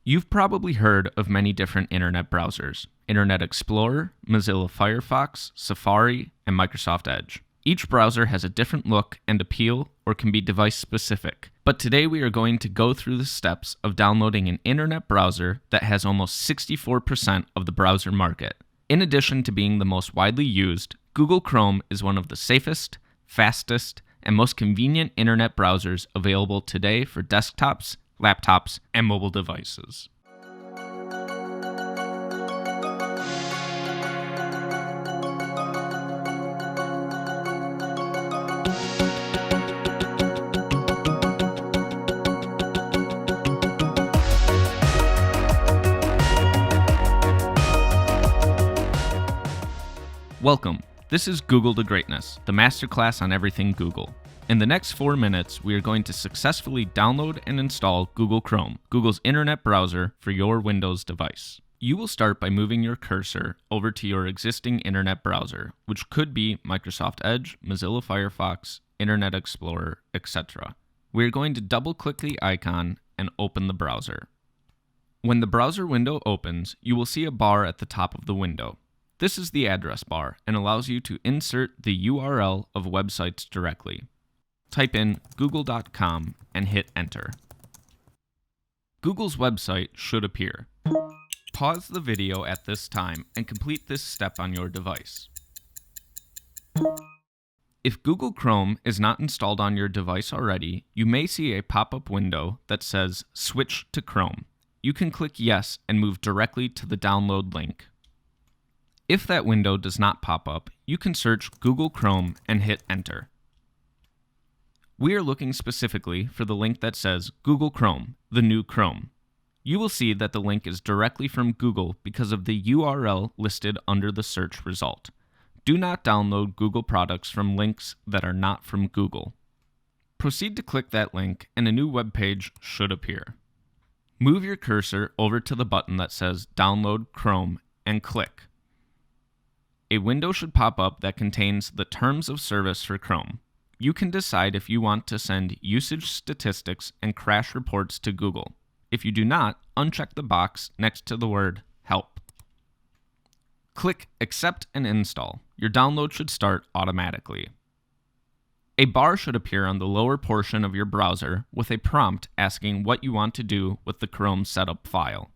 You've probably heard of many different internet browsers: Internet Explorer, Mozilla Firefox, Safari, and Microsoft Edge. Each browser has a different look and appeal or can be device specific. But today we are going to go through the steps of downloading an internet browser that has almost 64% of the browser market. In addition to being the most widely used, Google Chrome is one of the safest, fastest, and most convenient internet browsers available today for desktops, laptops, and mobile devices. Welcome. This is Google to Greatness, the masterclass on everything Google. In the next 4 minutes, we are going to successfully download and install Google Chrome, Google's internet browser for your Windows device. You will start by moving your cursor over to your existing internet browser, which could be Microsoft Edge, Mozilla Firefox, Internet Explorer, etc. We are going to double-click the icon and open the browser. When the browser window opens, you will see a bar at the top of the window. This is the address bar and allows you to insert the URL of websites directly. Type in google.com and hit enter. Google's website should appear. Pause the video at this time and complete this step on your device. If Google Chrome is not installed on your device already, you may see a pop-up window that says Switch to Chrome. You can click Yes and move directly to the download link. If that window does not pop up, you can search Google Chrome and hit enter. We are looking specifically for the link that says Google Chrome, the new Chrome. You will see that the link is directly from Google because of the URL listed under the search result. Do not download Google products from links that are not from Google. Proceed to click that link and a new web page should appear. Move your cursor over to the button that says Download Chrome and click. A window should pop up that contains the terms of service for Chrome. You can decide if you want to send usage statistics and crash reports to Google. If you do not, uncheck the box next to the word Help. Click Accept and Install. Your download should start automatically. A bar should appear on the lower portion of your browser with a prompt asking what you want to do with the Chrome setup file.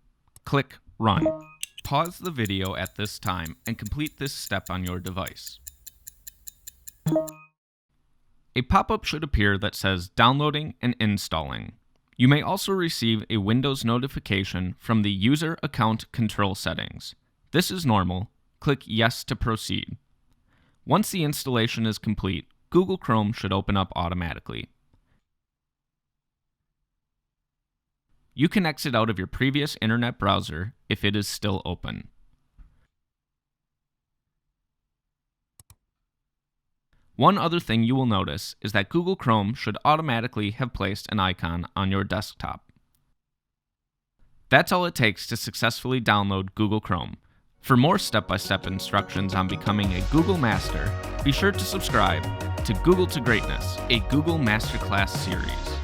Click Run. Pause the video at this time and complete this step on your device. A pop-up should appear that says Downloading and Installing. You may also receive a Windows notification from the User Account Control settings. This is normal. Click Yes to proceed. Once the installation is complete, Google Chrome should open up automatically. You can exit out of your previous internet browser if it is still open. One other thing you will notice is that Google Chrome should automatically have placed an icon on your desktop. That's all it takes to successfully download Google Chrome. For more step-by-step instructions on becoming a Google Master, be sure to subscribe to Google to Greatness, a Google Masterclass series.